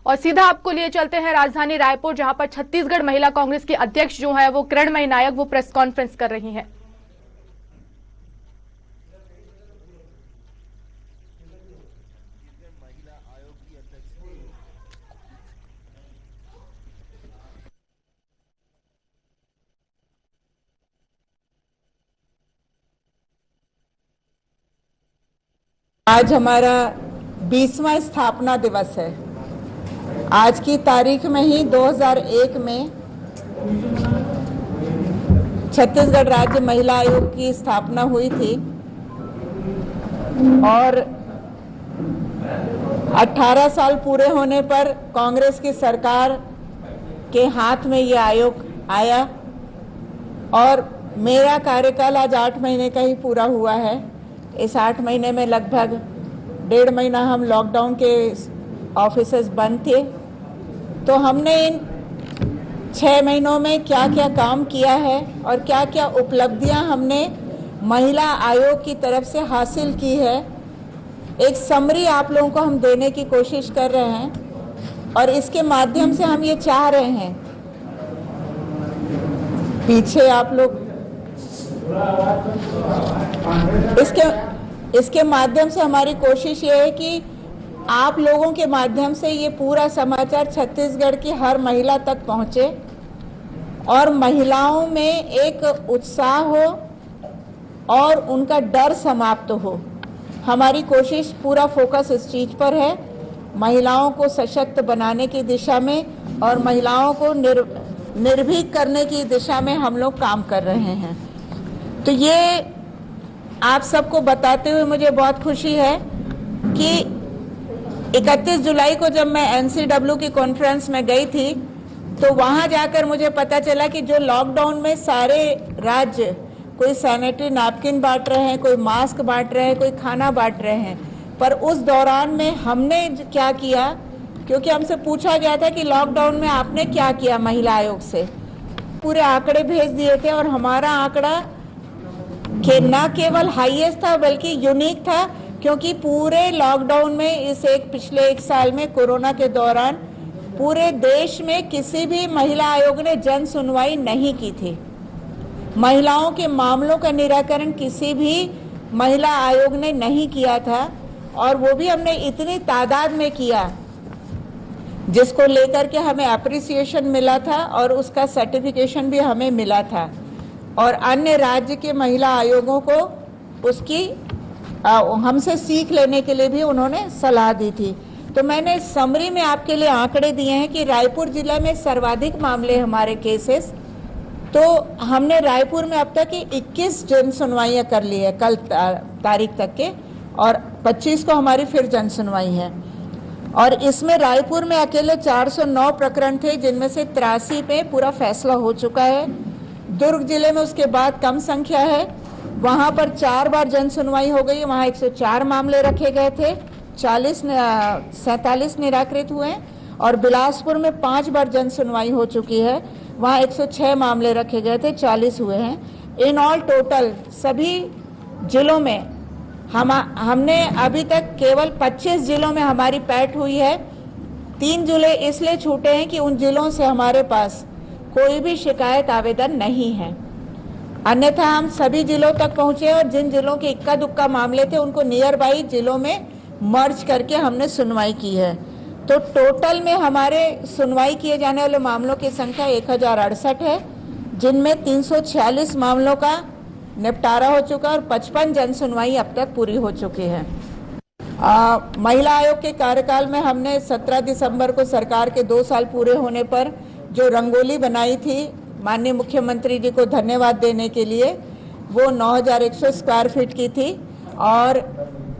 और सीधा आपको लिए चलते हैं राजधानी रायपुर, जहां पर छत्तीसगढ़ महिला कांग्रेस की अध्यक्ष जो है वो किरणमयी नायक वो प्रेस कॉन्फ्रेंस कर रही हैं। आज हमारा 20वां स्थापना दिवस है। आज की तारीख में ही 2001 में छत्तीसगढ़ राज्य महिला आयोग की स्थापना हुई थी और 18 साल पूरे होने पर कांग्रेस की सरकार के हाथ में ये आयोग आया और मेरा कार्यकाल आज 8 महीने का ही पूरा हुआ है। इस 8 महीने में लगभग 1.5 महीना हम लॉकडाउन के ऑफिसेस बंद थे, तो हमने इन 6 महीनों में क्या क्या काम किया है और क्या क्या उपलब्धियां हमने महिला आयोग की तरफ से हासिल की है, एक समरी आप लोगों को हम देने की कोशिश कर रहे हैं। और इसके माध्यम से हम ये चाह रहे हैं, पीछे आप लोग, इसके माध्यम से हमारी कोशिश ये है कि आप लोगों के माध्यम से ये पूरा समाचार छत्तीसगढ़ की हर महिला तक पहुंचे और महिलाओं में एक उत्साह हो और उनका डर समाप्त हो। हमारी कोशिश, पूरा फोकस इस चीज पर है, महिलाओं को सशक्त बनाने की दिशा में और महिलाओं को निर्भीक करने की दिशा में हम लोग काम कर रहे हैं। तो ये आप सबको बताते हुए मुझे बहुत खुशी है कि 31 जुलाई को जब मैं एनसीडब्ल्यू की कॉन्फ्रेंस में गई थी तो वहां जाकर मुझे पता चला कि जो लॉकडाउन में सारे राज्य कोई सैनिटरी नैपकिन बांट रहे हैं, कोई मास्क बांट रहे हैं, कोई खाना बांट रहे हैं, पर उस दौरान में हमने क्या किया, क्योंकि हमसे पूछा गया था कि लॉकडाउन में आपने क्या किया महिला आयोग से, पूरे आंकड़े भेज दिए थे और हमारा आंकड़ा कि न केवल हाईएस्ट था बल्कि यूनिक था, क्योंकि पूरे लॉकडाउन में पिछले 1 साल में कोरोना के दौरान पूरे देश में किसी भी महिला आयोग ने जन सुनवाई नहीं की थी। महिलाओं के मामलों का निराकरण किसी भी महिला आयोग ने नहीं किया था और वो भी हमने इतनी तादाद में किया जिसको लेकर के हमें अप्रिसिएशन मिला था और उसका सर्टिफिकेशन भी हमें मिला था और अन्य राज्य के महिला आयोगों को उसकी हमसे सीख लेने के लिए भी उन्होंने सलाह दी थी। तो मैंने समरी में आपके लिए आंकड़े दिए हैं कि रायपुर जिला में सर्वाधिक मामले हमारे केसेस, तो हमने रायपुर में अब तक 21 जन सुनवाइयाँ कर ली है कल तारीख तक के, और 25 को हमारी फिर जन सुनवाई है। और इसमें रायपुर में अकेले 409 प्रकरण थे जिनमें से 83 पे पूरा फैसला हो चुका है। दुर्ग जिले में उसके बाद कम संख्या है, वहां पर 4 बार जन सुनवाई हो गई, वहां 104 मामले रखे गए थे, 47 निराकृत हुए। और बिलासपुर में 5 बार जन सुनवाई हो चुकी है, वहां 106 मामले रखे गए थे, 40 हुए हैं। इन ऑल टोटल सभी जिलों में हमने अभी तक केवल 25 जिलों में हमारी पैठ हुई है। 3 जिले इसलिए छूटे हैं कि उन जिलों से हमारे पास कोई भी शिकायत आवेदन नहीं है, अन्यथा हम सभी जिलों तक पहुंचे और जिन जिलों के इक्का दुक्का मामले थे उनको नियर बाई जिलों में मर्ज करके हमने सुनवाई की है। तो टोटल में हमारे सुनवाई किए जाने वाले मामलों की संख्या 1068 है, जिनमें 346 मामलों का निपटारा हो चुका और 55 जन सुनवाई अब तक पूरी हो चुकी है। महिला आयोग के कार्यकाल में हमने 17 दिसंबर को सरकार के 2 साल पूरे होने पर जो रंगोली बनाई थी, माननीय मुख्यमंत्री जी को धन्यवाद देने के लिए, वो 9100 स्क्वायर फीट की थी और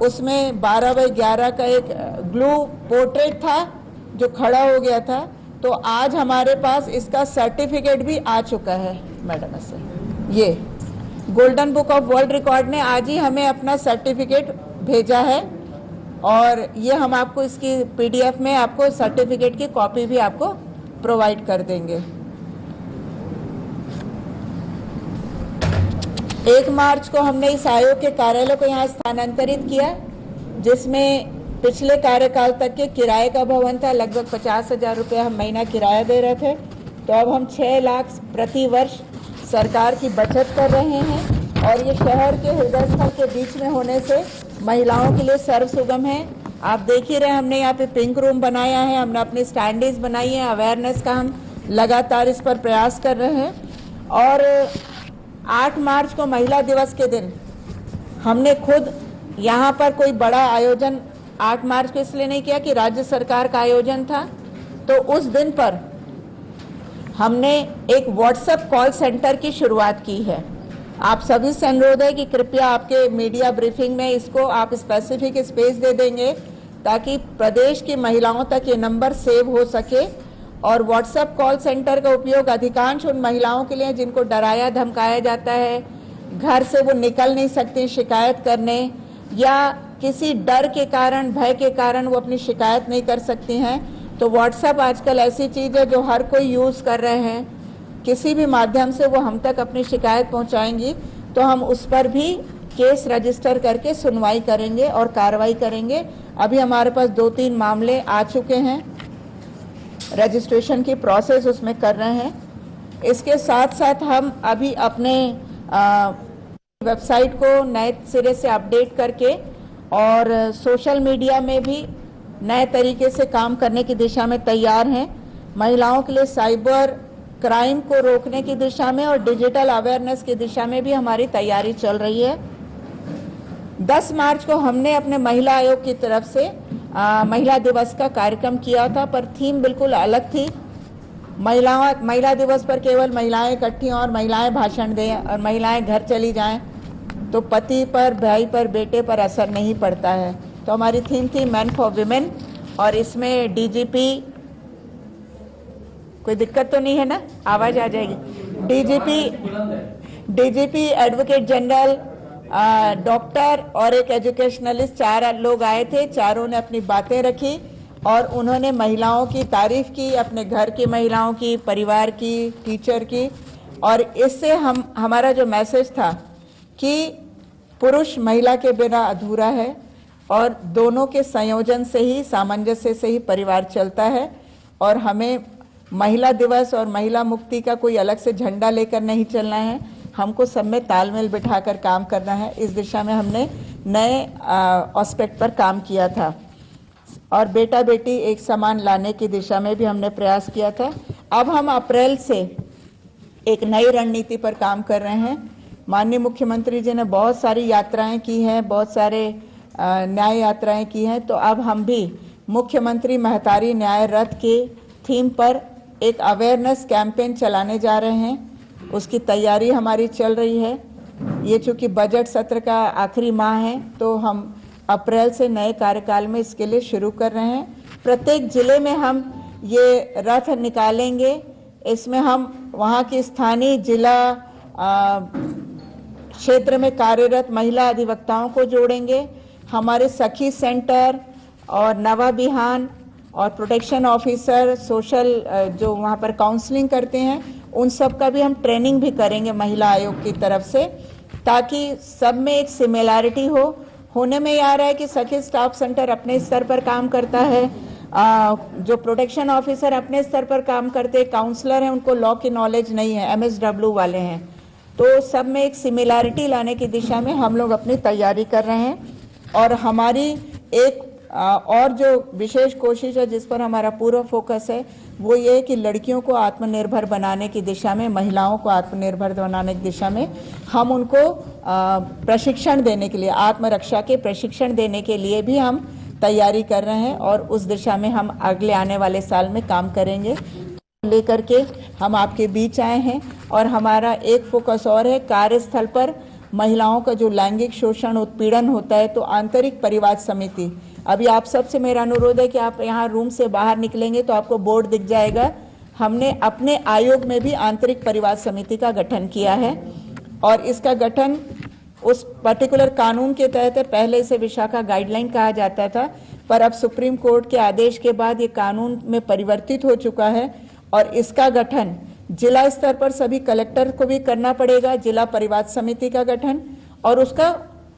उसमें 12x11 का एक ग्लू पोर्ट्रेट था जो खड़ा हो गया था। तो आज हमारे पास इसका सर्टिफिकेट भी आ चुका है मैडम से। ये golden book of world record ने आज ही हमें अपना सर्टिफिकेट भेजा है और ये हम आपको इसकी PDF में आपको सर्टिफिकेट की कॉपी भी आपको प्रोवाइड कर देंगे। 1 मार्च को हमने इस आयोग के कार्यालय को यहाँ स्थानांतरित किया, जिसमें पिछले कार्यकाल तक के किराए का भवन था, लगभग 50,000 रुपये हम महीना किराया दे रहे थे, तो अब हम 6 लाख प्रति वर्ष सरकार की बचत कर रहे हैं। और ये शहर के हृदय स्थल के बीच में होने से महिलाओं के लिए सर्व सुगम है। आप देख ही रहे, हमने यहाँ पे पिंक रूम बनाया है, हमने अपनी स्टैंडीज बनाई है, अवेयरनेस का हम लगातार इस पर प्रयास कर रहे हैं। और 8 मार्च को महिला दिवस के दिन हमने खुद यहाँ पर कोई बड़ा आयोजन 8 मार्च को इसलिए नहीं किया कि राज्य सरकार का आयोजन था, तो उस दिन पर हमने एक व्हाट्सएप कॉल सेंटर की शुरुआत की है। आप सभी से अनुरोध है कि कृपया आपके मीडिया ब्रीफिंग में इसको आप स्पेसिफिक स्पेस दे देंगे ताकि प्रदेश की महिलाओं तक ये नंबर सेव हो सके। और व्हाट्सएप कॉल सेंटर का उपयोग अधिकांश उन महिलाओं के लिए जिनको डराया धमकाया जाता है, घर से वो निकल नहीं सकती शिकायत करने, या किसी डर के कारण, भय के कारण वो अपनी शिकायत नहीं कर सकती हैं। तो व्हाट्सएप आजकल ऐसी चीज़ है जो हर कोई यूज़ कर रहे हैं, किसी भी माध्यम से वो हम तक अपनी शिकायत पहुंचाएंगी तो हम उस पर भी केस रजिस्टर करके सुनवाई करेंगे और कार्रवाई करेंगे। अभी हमारे पास 2-3 मामले आ चुके हैं, रजिस्ट्रेशन की प्रोसेस उसमें कर रहे हैं। इसके साथ साथ हम अभी अपने वेबसाइट को नए सिरे से अपडेट करके और सोशल मीडिया में भी नए तरीके से काम करने की दिशा में तैयार हैं। महिलाओं के लिए साइबर क्राइम को रोकने की दिशा में और डिजिटल अवेयरनेस की दिशा में भी हमारी तैयारी चल रही है। 10 मार्च को हमने अपने महिला आयोग की तरफ से महिला दिवस का कार्यक्रम किया था, पर थीम बिल्कुल अलग थी। महिला दिवस पर केवल महिलाएं इकट्ठी और महिलाएं भाषण दें और महिलाएं घर चली जाएं तो पति पर, भाई पर, बेटे पर असर नहीं पड़ता है। तो हमारी थीम थी मैन फॉर विमेन, और इसमें डीजीपी, कोई दिक्कत तो नहीं है ना, आवाज आ जाएगी, डीजीपी, एडवोकेट जनरल, डॉक्टर और एक एजुकेशनलिस्ट, 4 लोग आए थे। चारों ने अपनी बातें रखी और उन्होंने महिलाओं की तारीफ की, अपने घर की महिलाओं की, परिवार की, टीचर की। और इससे हमारा जो मैसेज था कि पुरुष महिला के बिना अधूरा है और दोनों के संयोजन से ही, सामंजस्य से ही परिवार चलता है। और हमें महिला दिवस और महिला मुक्ति का कोई अलग से झंडा लेकर नहीं चलना है, हमको सब में तालमेल बिठाकर काम करना है। इस दिशा में हमने नए एस्पेक्ट पर काम किया था और बेटा बेटी एक समान लाने की दिशा में भी हमने प्रयास किया था। अब हम अप्रैल से एक नई रणनीति पर काम कर रहे हैं। माननीय मुख्यमंत्री जी ने बहुत सारी यात्राएं की हैं, बहुत सारे न्याय यात्राएं की हैं, तो अब हम भी मुख्यमंत्री महतारी न्याय रथ के थीम पर एक अवेयरनेस कैंपेन चलाने जा रहे हैं। उसकी तैयारी हमारी चल रही है। ये चूंकि बजट सत्र का आखिरी माह है तो हम अप्रैल से नए कार्यकाल में इसके लिए शुरू कर रहे हैं। प्रत्येक जिले में हम ये रथ निकालेंगे। इसमें हम वहाँ की स्थानीय जिला क्षेत्र में कार्यरत महिला अधिवक्ताओं को जोड़ेंगे। हमारे सखी सेंटर और नवा बिहान और प्रोटेक्शन ऑफिसर, सोशल जो वहाँ पर काउंसलिंग करते हैं, उन सब का भी हम ट्रेनिंग भी करेंगे महिला आयोग की तरफ से, ताकि सब में एक सिमिलैरिटी हो। होने में आ रहा है कि सखी स्टाफ सेंटर अपने स्तर पर काम करता है, जो प्रोटेक्शन ऑफिसर अपने स्तर पर काम करते हैं, काउंसलर हैं उनको लॉ की नॉलेज नहीं है, MSW वाले हैं, तो सब में एक सिमिलैरिटी लाने की दिशा में हम लोग अपनी तैयारी कर रहे हैं। और हमारी एक और जो विशेष कोशिश है जिस पर हमारा पूरा फोकस है वो ये है कि लड़कियों को आत्मनिर्भर बनाने की दिशा में, महिलाओं को आत्मनिर्भर बनाने की दिशा में हम उनको प्रशिक्षण देने के लिए, आत्मरक्षा के प्रशिक्षण देने के लिए भी हम तैयारी कर रहे हैं और उस दिशा में हम अगले आने वाले साल में काम करेंगे। लेकर के हम आपके बीच आए हैं और हमारा एक फोकस और है, कार्यस्थल पर महिलाओं का जो लैंगिक शोषण, उत्पीड़न होता है, तो आंतरिक परिवाद समिति, अभी आप सबसे मेरा अनुरोध है कि आप यहाँ रूम से बाहर निकलेंगे तो आपको बोर्ड दिख जाएगा। हमने अपने आयोग में भी आंतरिक परिवाद समिति का गठन किया है और इसका गठन उस पर्टिकुलर कानून के तहत है। पहले इसे विशाखा गाइडलाइन कहा जाता था, पर अब सुप्रीम कोर्ट के आदेश के बाद ये कानून में परिवर्तित हो चुका है और इसका गठन जिला स्तर पर सभी कलेक्टर को भी करना पड़ेगा, जिला परिवाद समिति का गठन, और उसका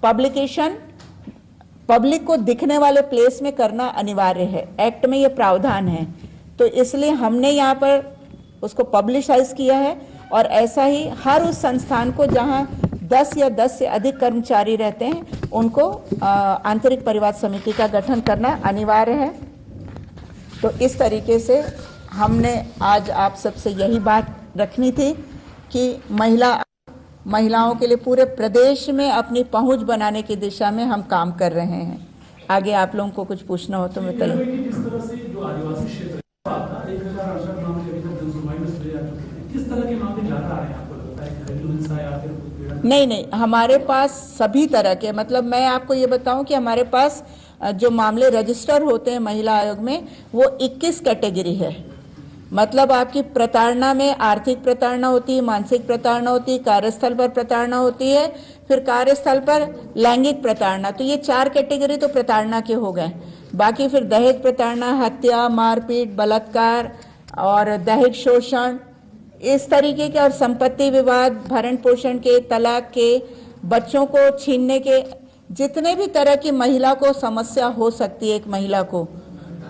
पब्लिकेशन पब्लिक को दिखने वाले प्लेस में करना अनिवार्य है, एक्ट में ये प्रावधान है। तो इसलिए हमने यहाँ पर उसको पब्लिसाइज किया है और ऐसा ही हर उस संस्थान को जहाँ 10 या 10 से अधिक कर्मचारी रहते हैं उनको आंतरिक परिवाद समिति का गठन करना अनिवार्य है। तो इस तरीके से हमने आज आप सबसे यही बात रखनी थी कि महिलाओं के लिए पूरे प्रदेश में अपनी पहुंच बनाने की दिशा में हम काम कर रहे हैं। आगे आप लोगों को कुछ पूछना हो तो बताइए। किस तरह के मामले ज्यादा आ रहे हैं आपको लगता है, घरेलू हिंसा या फिर नहीं, हमारे पास सभी तरह के, मतलब मैं आपको ये बताऊं कि हमारे पास जो मामले रजिस्टर होते हैं महिला आयोग में वो 21 कैटेगरी है। मतलब आपकी प्रताड़ना में आर्थिक प्रताड़ना होती है, मानसिक प्रताड़ना होती है, कार्यस्थल पर प्रताड़ना होती है, फिर कार्यस्थल पर लैंगिक प्रताड़ना। तो ये 4 कैटेगरी तो प्रताड़ना के हो गए। बाकी फिर दहेज प्रताड़ना, हत्या, मारपीट, बलात्कार और दहेज शोषण, इस तरीके के, और संपत्ति विवाद, भरण पोषण के, तलाक के, बच्चों को छीनने के, जितने भी तरह की महिला को समस्या हो सकती है एक महिला को,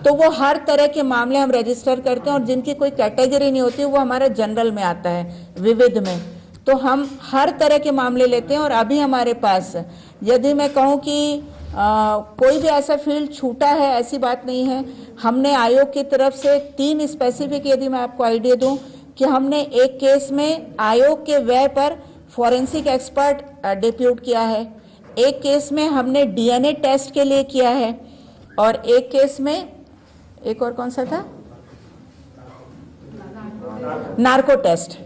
तो वो हर तरह के मामले हम रजिस्टर करते हैं। और जिनकी कोई कैटेगरी नहीं होती वो हमारे जनरल में आता है, विविध में। तो हम हर तरह के मामले लेते हैं। और अभी हमारे पास, यदि मैं कहूँ कि कोई भी ऐसा फील्ड छूटा है, ऐसी बात नहीं है। हमने आयोग की तरफ से 3 स्पेसिफिक, यदि मैं आपको आइडिया दूं, कि हमने एक केस में आयोग के व्यय पर फॉरेंसिक एक्सपर्ट डिप्यूट किया है, एक केस में हमने डीएनए टेस्ट के लिए किया है, और एक केस में, एक और कौन सा था, नार्को टेस्ट।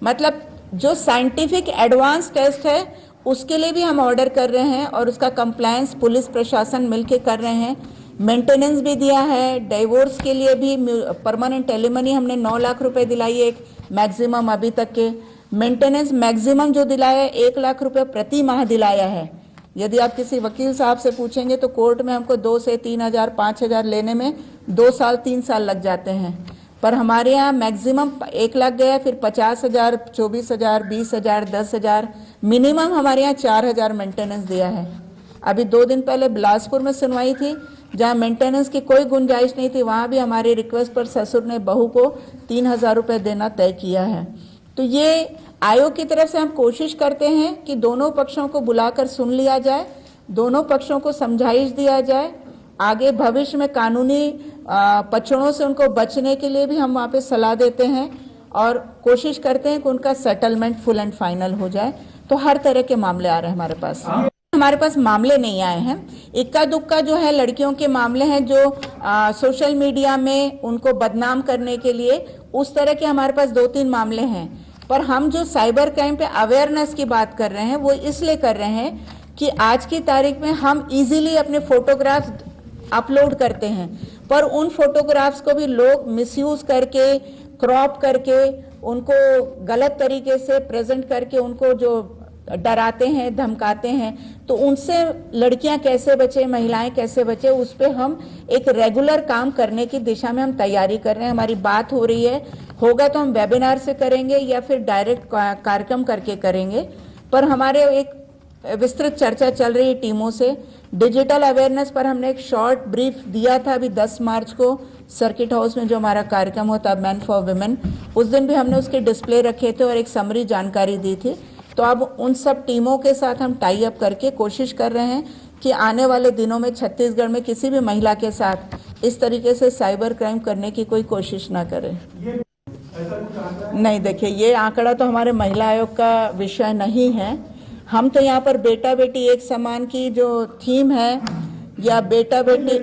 मतलब जो साइंटिफिक एडवांस टेस्ट है उसके लिए भी हम ऑर्डर कर रहे हैं और उसका कंप्लायंस पुलिस प्रशासन मिलके कर रहे हैं। मेंटेनेंस भी दिया है, डिवोर्स के लिए भी परमानेंट एलिमनी हमने 9 लाख रुपए दिलाई है, एक मैक्सिमम अभी तक के। मेंटेनेंस मैक्सिमम जो दिलाया है 1 लाख रुपए प्रति माह दिलाया है। यदि आप किसी वकील साहब से पूछेंगे तो कोर्ट में हमको 2 से 3 हजार 5 हजार लेने में 2 साल 3 साल लग जाते हैं, पर हमारे यहाँ मैक्सिमम 1 लाख गया, फिर 50 हजार, 24 हजार, 20 हजार, 10 हजार, मिनिमम हमारे यहाँ 4 हजार मेंटेनेंस दिया है। अभी 2 दिन पहले बिलासपुर में सुनवाई थी जहाँ मेंटेनेंस की कोई गुंजाइश नहीं थी, वहाँ भी हमारी रिक्वेस्ट पर ससुर ने बहू को 3,000 रुपये देना तय किया है। तो ये आयोग की तरफ से हम कोशिश करते हैं कि दोनों पक्षों को बुलाकर सुन लिया जाए, दोनों पक्षों को समझाइश दिया जाए। आगे भविष्य में कानूनी पचड़ों से उनको बचने के लिए भी हम वहाँ पे सलाह देते हैं और कोशिश करते हैं कि उनका सेटलमेंट फुल एंड फाइनल हो जाए। तो हर तरह के मामले आ रहे हैं हमारे पास मामले नहीं आए हैं। इक्का दुक्का जो है लड़कियों के मामले हैं जो सोशल मीडिया में उनको बदनाम करने के लिए, उस तरह के हमारे पास 2-3 मामले हैं। पर हम जो साइबर क्राइम पे अवेयरनेस की बात कर रहे हैं वो इसलिए कर रहे हैं कि आज की तारीख में हम इजीली अपने फोटोग्राफ्स अपलोड करते हैं, पर उन फोटोग्राफ्स को भी लोग मिसयूज करके, क्रॉप करके, उनको गलत तरीके से प्रेजेंट करके उनको जो डराते हैं, धमकाते हैं। तो उनसे लड़कियां कैसे बचे, महिलाएं कैसे बचे, उस पे हम एक रेगुलर काम करने की दिशा में हम तैयारी कर रहे हैं। हमारी बात हो रही है, होगा तो हम वेबिनार से करेंगे या फिर डायरेक्ट कार्यक्रम करके करेंगे। पर हमारे एक विस्तृत चर्चा चल रही है टीमों से। डिजिटल अवेयरनेस पर हमने एक शॉर्ट ब्रीफ दिया था अभी 10 मार्च को सर्किट हाउस में जो हमारा कार्यक्रम होता है मैन फॉर वुमेन, उस दिन भी हमने उसके डिस्प्ले रखे थे और एक समरी जानकारी दी थी। तो अब उन सब टीमों के साथ हम टाई अप करके कोशिश कर रहे हैं कि आने वाले दिनों में छत्तीसगढ़ में किसी भी महिला के साथ इस तरीके से साइबर क्राइम करने की कोई कोशिश ना करें। नहीं, देखिए ये आंकड़ा तो हमारे महिला आयोग का विषय नहीं है। हम तो यहाँ पर बेटा बेटी एक समान की जो थीम है, या बेटा बेटी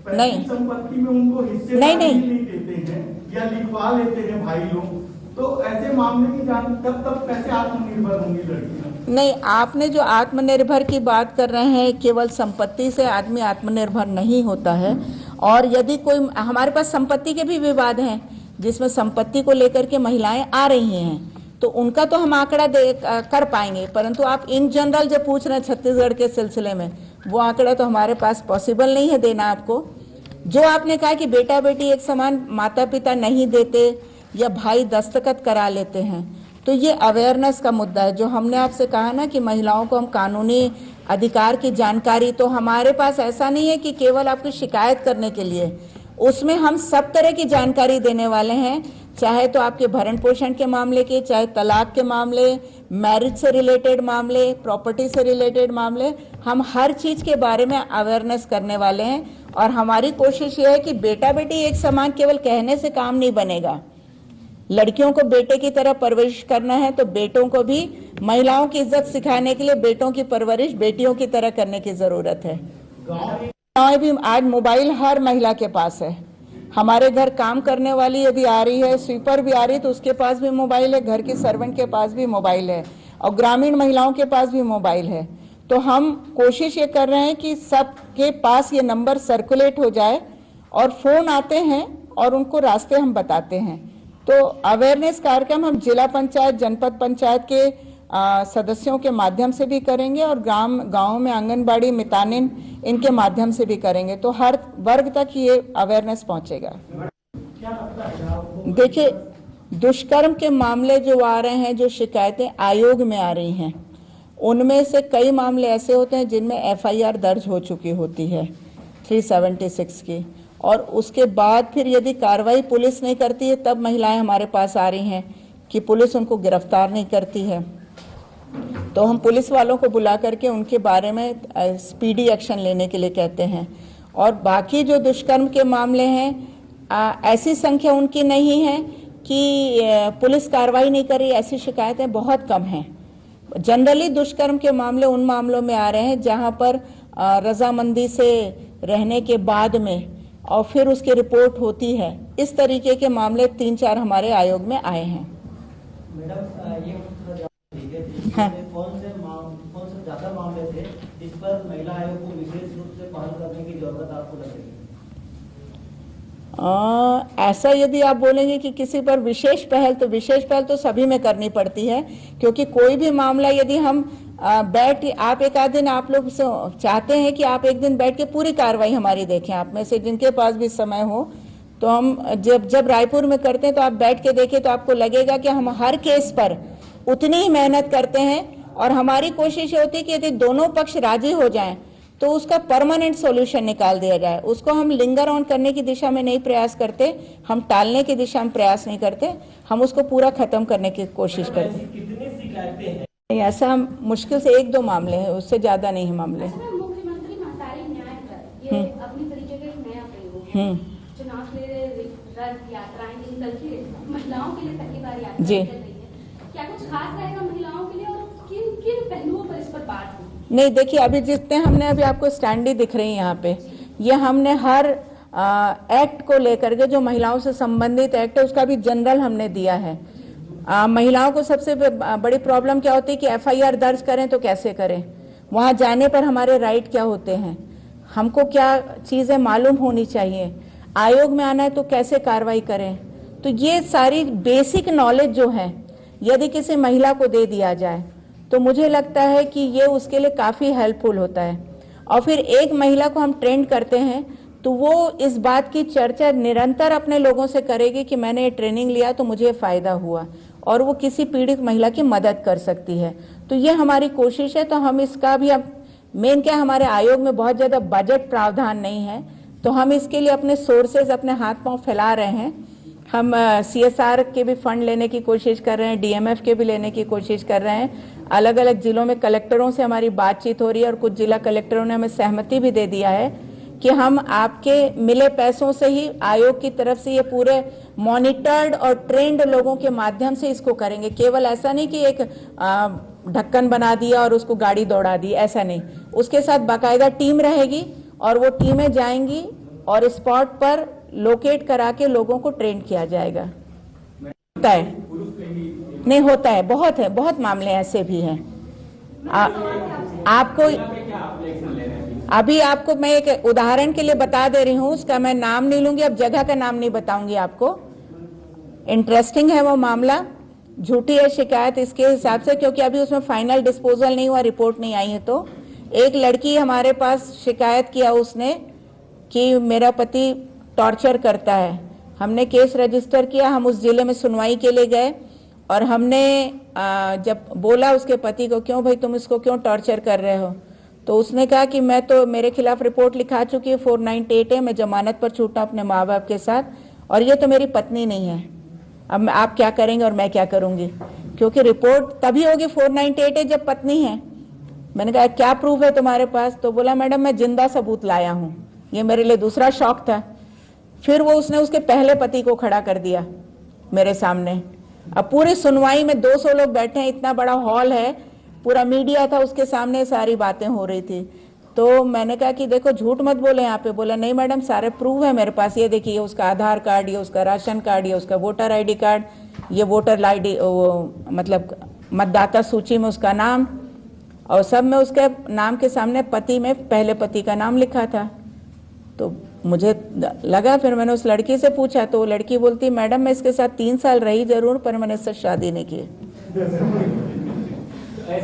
नहीं संपत्ति में उनको हिस्से नहीं देते हैं या लिखवा लेते हैं भाई लोग, तो ऐसे मामले की जान तब कैसे आत्मनिर्भर होंगी लड़कियां? नहीं, आपने जो आत्मनिर्भर की बात कर रहे हैं, केवल संपत्ति से आदमी आत्मनिर्भर नहीं होता है। और यदि कोई, हमारे पास संपत्ति के भी विवाद हैं जिसमें संपत्ति को लेकर के महिलाएं आ रही हैं, तो उनका तो हम आंकड़ा कर पाएंगे। परंतु आप इन जनरल जो पूछ रहे हैं छत्तीसगढ़ के सिलसिले में, वो आंकड़ा तो हमारे पास पॉसिबल नहीं है देना आपको। जो आपने कहा कि बेटा बेटी एक समान माता पिता नहीं देते या भाई दस्तखत करा लेते हैं, तो ये अवेयरनेस का मुद्दा है। जो हमने आपसे कहा ना कि महिलाओं को हम कानूनी अधिकार की जानकारी, तो हमारे पास ऐसा नहीं है कि केवल आपकी शिकायत करने के लिए, उसमें हम सब तरह की जानकारी देने वाले हैं, चाहे तो आपके भरण पोषण के मामले की, चाहे तलाक के मामले, मैरिज से रिलेटेड मामले, प्रॉपर्टी से रिलेटेड मामले, हम हर चीज के बारे में अवेयरनेस करने वाले हैं। और हमारी कोशिश ये है कि बेटा बेटी एक समान केवल कहने से काम नहीं बनेगा। लड़कियों को बेटे की तरह परवरिश करना है तो बेटों को भी, महिलाओं की इज्जत सिखाने के लिए बेटों की परवरिश बेटियों की तरह करने की जरूरत है। गाँव भी आज मोबाइल हर महिला के पास है। हमारे घर काम करने वाली यदि आ रही है, स्वीपर भी आ रही है तो उसके पास भी मोबाइल है, घर की सर्वेंट के पास भी मोबाइल है, और ग्रामीण महिलाओं के पास भी मोबाइल है। तो हम कोशिश ये कर रहे हैं कि सबके पास ये नंबर सर्कुलेट हो जाए, और फोन आते हैं और उनको रास्ते हम बताते हैं। तो अवेयरनेस कार्यक्रम हम जिला पंचायत, जनपद पंचायत के सदस्यों के माध्यम से भी करेंगे, और गांव में आंगनबाड़ी, मितानिन, इनके माध्यम से भी करेंगे, तो हर वर्ग तक ये अवेयरनेस पहुंचेगा। देखिए, दुष्कर्म के मामले जो आ रहे हैं, जो शिकायतें आयोग में आ रही हैं, उनमें से कई मामले ऐसे होते हैं जिनमें FIR दर्ज हो चुकी होती है 376 की, और उसके बाद फिर यदि कार्रवाई पुलिस नहीं करती है तब महिलाएं हमारे पास आ रही हैं कि पुलिस उनको गिरफ्तार नहीं करती है। तो हम पुलिस वालों को बुला करके उनके बारे में स्पीडी एक्शन लेने के लिए कहते हैं। और बाकी जो दुष्कर्म के मामले हैं, ऐसी संख्या उनकी नहीं है कि पुलिस कार्रवाई नहीं कर रही, ऐसी शिकायतें बहुत कम हैं। जनरली दुष्कर्म के मामले उन मामलों में आ रहे हैं जहां पर रजामंदी से रहने के बाद में और फिर उसकी रिपोर्ट होती है। इस तरीके के मामले 3-4 हमारे आयोग में आए हैं। मैडम, ये हाँ। कौन से ज्यादा मामले थे जिस पर महिला आयोग को विशेष रूप से पहल करने की जरूरत आपको लगेगी? ऐसा यदि आप बोलेंगे कि किसी पर विशेष पहल, तो विशेष पहल तो सभी में करनी पड़ती है, क्योंकि कोई भी मामला यदि हम आप एक आध दिन, आप लोग चाहते हैं कि आप एक दिन बैठ के पूरी कार्रवाई हमारी देखें, आप में से जिनके पास भी समय हो, तो हम जब रायपुर में करते हैं तो आप बैठ के देखें तो आपको लगेगा कि हम हर केस पर उतनी ही मेहनत करते हैं। और हमारी कोशिश होती है कि यदि दोनों पक्ष राजी हो जाएं तो उसका परमानेंट सॉल्यूशन निकाल दिया जाए। उसको हम लिंगर ऑन करने की दिशा में नहीं प्रयास करते, हम टालने की दिशा में प्रयास नहीं करते, हम उसको पूरा खत्म करने की कोशिश करते। कितनी शिकायतें हैं? ऐसा मुश्किल से 1-2 मामले हैं, उससे ज्यादा नहीं है मामले। मुख्यमंत्री महतारी न्याय पर ये अपनी तरीके का एक नया प्रयोग है। चुनाव के रथ यात्राएं निकलती है, महिलाओं के लिए पहली बार यात्रा चल रही है, क्या कुछ खास रहेगा महिलाओं के लिए, और किन किन पहलुओं पर इस पर बात होगी? नहीं, देखिए, अभी जितने हमने अभी आपको स्टैंडी दिख रही है यहाँ पे, ये हमने हर एक्ट को लेकर के, जो महिलाओं से संबंधित एक्ट है उसका भी जनरल हमने दिया है। महिलाओं को सबसे बड़ी प्रॉब्लम क्या होती है कि FIR दर्ज करें तो कैसे करें, वहां जाने पर हमारे राइट क्या होते हैं, हमको क्या चीजें मालूम होनी चाहिए, आयोग में आना है तो कैसे कार्रवाई करें। तो ये सारी बेसिक नॉलेज जो है यदि किसी महिला को दे दिया जाए तो मुझे लगता है कि ये उसके लिए काफी हेल्पफुल होता है। और फिर एक महिला को हम ट्रेन करते हैं तो वो इस बात की चर्चा निरंतर अपने लोगों से करेगी कि मैंने ये ट्रेनिंग लिया तो मुझे फायदा हुआ, और वो किसी पीड़ित महिला की मदद कर सकती है। तो ये हमारी कोशिश है। तो हम इसका भी, अब मेन क्या, हमारे आयोग में बहुत ज्यादा बजट प्रावधान नहीं है, तो हम इसके लिए अपने सोर्सेज, अपने हाथ पांव फैला रहे हैं। हम CSR के भी फंड लेने की कोशिश कर रहे हैं, DMF के भी लेने की कोशिश कर रहे हैं। अलग अलग जिलों में कलेक्टरों से हमारी बातचीत हो रही है, और कुछ जिला कलेक्टरों ने हमें सहमति भी दे दिया है कि हम आपके मिले पैसों से ही, आयोग की तरफ से, ये पूरे मॉनिटर्ड और ट्रेंड लोगों के माध्यम से इसको करेंगे। केवल ऐसा नहीं कि एक ढक्कन बना दिया और उसको गाड़ी दौड़ा दी, ऐसा नहीं। उसके साथ बाकायदा टीम रहेगी, और वो टीमें जाएंगी और स्पॉट पर लोकेट करा के लोगों को ट्रेन किया जाएगा। होता है, नहीं होता है, बहुत मामले ऐसे भी हैं। आपको अभी आपको मैं एक उदाहरण के लिए बता दे रही हूँ, उसका मैं नाम नहीं लूंगी, अब जगह का नाम नहीं बताऊंगी आपको। इंटरेस्टिंग है वो मामला, झूठी है शिकायत इसके हिसाब से, क्योंकि अभी उसमें फाइनल डिस्पोजल नहीं हुआ, रिपोर्ट नहीं आई है। तो एक लड़की हमारे पास शिकायत किया उसने कि मेरा पति टॉर्चर करता है। हमने केस रजिस्टर किया, हम उस जिले में सुनवाई के लिए गए, और हमने जब बोला उसके पति को, क्यों भाई तुम इसको क्यों टॉर्चर कर रहे हो, तो उसने कहा कि मैं तो मेरे खिलाफ रिपोर्ट लिखा चुकी है, 498 है, मैं जमानत पर छूटा अपने माँ बाप के साथ, और ये तो मेरी पत्नी नहीं है, अब आप क्या करेंगे और मैं क्या करूंगी, क्योंकि रिपोर्ट तभी होगी 498 है जब पत्नी है। मैंने कहा क्या प्रूफ है तुम्हारे पास? तो बोला मैडम मैं जिंदा सबूत लाया हूँ। ये मेरे लिए दूसरा शौक था। फिर वो उसने उसके पहले पति को खड़ा कर दिया मेरे सामने। अब पूरी सुनवाई में 200 लोग बैठे हैं, इतना बड़ा हॉल है, पूरा मीडिया था उसके सामने, सारी बातें हो रही थी। तो मैंने कहा कि देखो झूठ मत बोले यहाँ पे। बोला नहीं मैडम सारे प्रूफ है मेरे पास, ये देखिए उसका आधार कार्ड, ये उसका राशन कार्ड, ये उसका वोटर आईडी कार्ड, ये वोटर आईडी मतलब मतदाता सूची में उसका नाम, और सब में उसके नाम के सामने पति में पहले पति का नाम लिखा था। तो मुझे लगा, फिर मैंने उस लड़की से पूछा तो वो लड़की बोलती मैडम मैं इसके साथ 3 साल रही जरूर, पर मैंने इससे शादी नहीं की।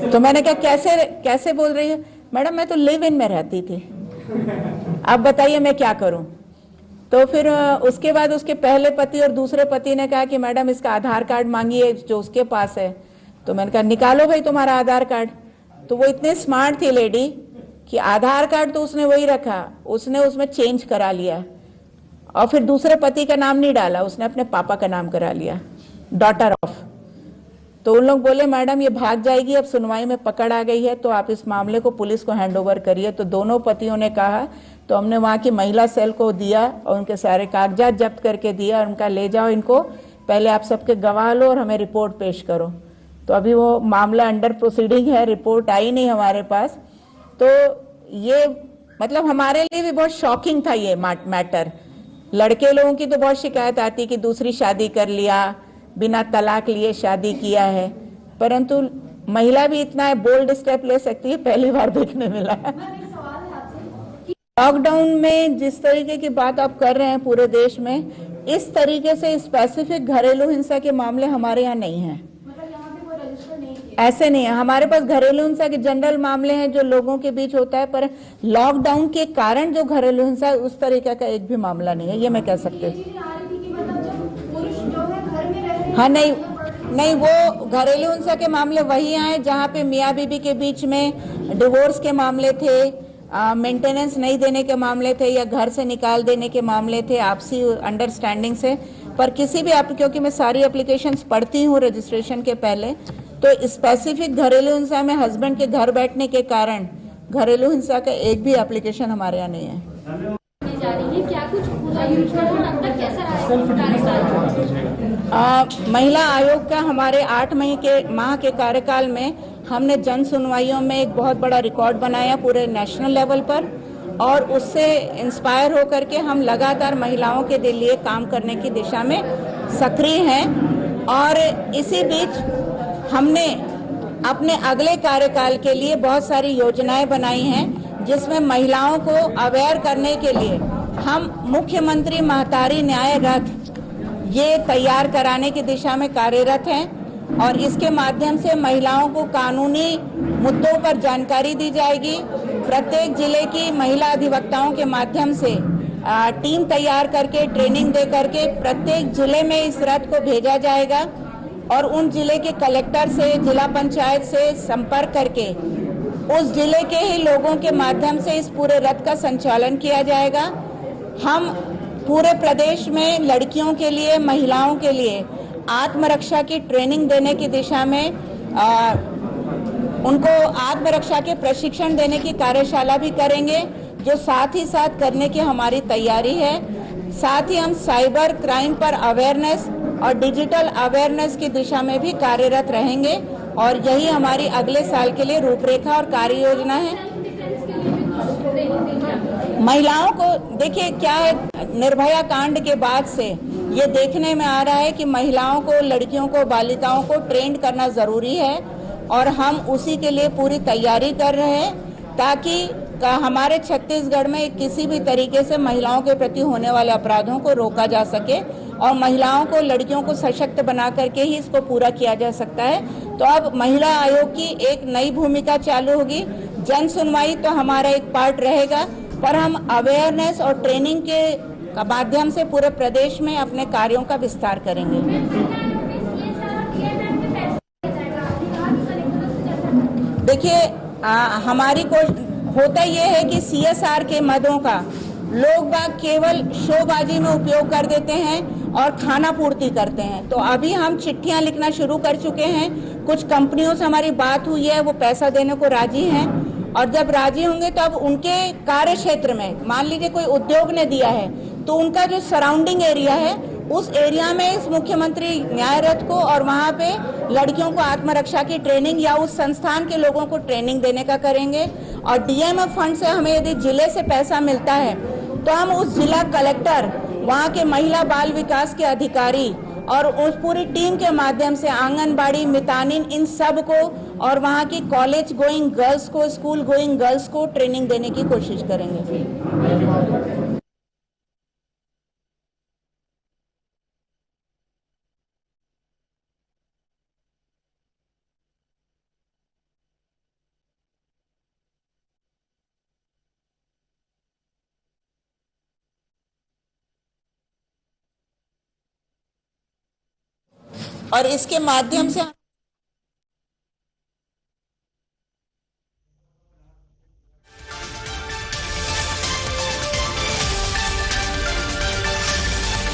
तो मैंने कहा कैसे बोल रही है? मैडम मैं तो लिव इन में रहती थी, अब बताइए मैं क्या करूं। तो फिर उसके बाद उसके पहले पति और दूसरे पति ने कहा कि मैडम इसका आधार कार्ड मांगिए जो उसके पास है। तो मैंने कहा निकालो भाई तुम्हारा आधार कार्ड। तो वो इतने स्मार्ट थी लेडी कि आधार कार्ड तो उसने वही रखा, उसने उसमें चेंज करा लिया, और फिर दूसरे पति का नाम नहीं डाला, उसने अपने पापा का नाम करा लिया, डॉटर ऑफ। तो उन लोग बोले मैडम ये भाग जाएगी, अब सुनवाई में पकड़ आ गई है, तो आप इस मामले को पुलिस को हैंडओवर करिए। तो दोनों पतियों ने कहा, तो हमने वहां की महिला सेल को दिया और उनके सारे कागजात जब्त करके दिया और उनका ले जाओ इनको, पहले आप सबके गवाह लो और हमें रिपोर्ट पेश करो। तो अभी वो मामला अंडर प्रोसीडिंग है, रिपोर्ट आई नहीं हमारे पास। तो ये मतलब हमारे लिए भी बहुत शॉकिंग था ये मैटर। लड़के लोगों की तो बहुत शिकायत आती कि दूसरी शादी कर लिया, बिना तलाक लिए शादी किया है, परंतु महिला भी इतना बोल्ड स्टेप ले सकती है, पहली बार देखने मिला है। लॉकडाउन में जिस तरीके की बात आप कर रहे हैं पूरे देश में, इस तरीके से स्पेसिफिक घरेलू हिंसा के मामले हमारे यहाँ नहीं है, ऐसे नहीं है। हमारे पास घरेलू हिंसा के जनरल मामले हैं जो लोगों के बीच होता है, पर लॉकडाउन के कारण जो घरेलू हिंसा है उस तरीके का एक भी मामला नहीं है, ये मैं कह सकती हूँ। हाँ नहीं वो घरेलू हिंसा के मामले वही आए जहाँ पे मियाँ बीबी के बीच में डिवोर्स के मामले थे, मेंटेनेंस नहीं देने के मामले थे, या घर से निकाल देने के मामले थे आपसी अंडरस्टैंडिंग से। पर किसी भी क्योंकि मैं सारी एप्लीकेशंस पढ़ती हूँ रजिस्ट्रेशन के पहले, तो स्पेसिफिक घरेलू हिंसा में हस्बैंड के घर बैठने के कारण घरेलू हिंसा का एक भी एप्लीकेशन हमारे यहाँ नहीं है। महिला आयोग का हमारे 8 माह के कार्यकाल में हमने जन सुनवाइयों में एक बहुत बड़ा रिकॉर्ड बनाया पूरे नेशनल लेवल पर, और उससे इंस्पायर होकर के हम लगातार महिलाओं के लिए काम करने की दिशा में सक्रिय हैं। और इसी बीच हमने अपने अगले कार्यकाल के लिए बहुत सारी योजनाएं बनाई हैं, जिसमें महिलाओं को अवेयर करने के लिए हम मुख्यमंत्री महतारी न्याय रथ ये तैयार कराने की दिशा में कार्यरत हैं, और इसके माध्यम से महिलाओं को कानूनी मुद्दों पर जानकारी दी जाएगी। प्रत्येक जिले की महिला अधिवक्ताओं के माध्यम से टीम तैयार करके ट्रेनिंग दे करके प्रत्येक जिले में इस रथ को भेजा जाएगा, और उन जिले के कलेक्टर से, जिला पंचायत से संपर्क करके उस जिले के ही लोगों के माध्यम से इस पूरे रथ का संचालन किया जाएगा। हम पूरे प्रदेश में लड़कियों के लिए, महिलाओं के लिए आत्मरक्षा की ट्रेनिंग देने की दिशा में उनको आत्मरक्षा के प्रशिक्षण देने की कार्यशाला भी करेंगे, जो साथ ही साथ करने की हमारी तैयारी है। साथ ही हम साइबर क्राइम पर अवेयरनेस और डिजिटल अवेयरनेस की दिशा में भी कार्यरत रहेंगे, और यही हमारी अगले साल के लिए रूपरेखा और कार्य योजना है। महिलाओं को देखिए क्या है, निर्भया कांड के बाद से ये देखने में आ रहा है कि महिलाओं को, लड़कियों को, बालिकाओं को ट्रेंड करना जरूरी है, और हम उसी के लिए पूरी तैयारी कर रहे हैं, ताकि हमारे छत्तीसगढ़ में किसी भी तरीके से महिलाओं के प्रति होने वाले अपराधों को रोका जा सके, और महिलाओं को, लड़कियों को सशक्त बना करके ही इसको पूरा किया जा सकता है। तो अब महिला आयोग की एक नई भूमिका चालू होगी। जन सुनवाई तो हमारा एक पार्ट रहेगा, पर हम अवेयरनेस और ट्रेनिंग के माध्यम से पूरे प्रदेश में अपने कार्यों का विस्तार करेंगे। देखिए हमारी होता ये है कि CSR के मदों का लोग बाग केवल शोबाजी में उपयोग कर देते हैं और खाना पूर्ति करते हैं। तो अभी हम चिट्ठियां लिखना शुरू कर चुके हैं। कुछ कंपनियों से हमारी बात हुई है, वो पैसा देने को राजी हैं, और जब राजी होंगे तो अब उनके कार्य क्षेत्र में, मान लीजिए कोई उद्योग ने दिया है, तो उनका जो सराउंडिंग एरिया है उस एरिया में इस मुख्यमंत्री न्याय रथ को और वहां पे लड़कियों को आत्मरक्षा की ट्रेनिंग या उस संस्थान के लोगों को ट्रेनिंग देने का करेंगे। और DMF फंड से हमें यदि जिले से पैसा मिलता है तो हम उस जिला कलेक्टर, वहां के महिला बाल विकास के अधिकारी और उस पूरी टीम के माध्यम से आंगनबाड़ी, मितानिन, इन सब को और वहां की कॉलेज गोइंग गर्ल्स को, स्कूल गोइंग गर्ल्स को ट्रेनिंग देने की कोशिश करेंगे। और इसके माध्यम से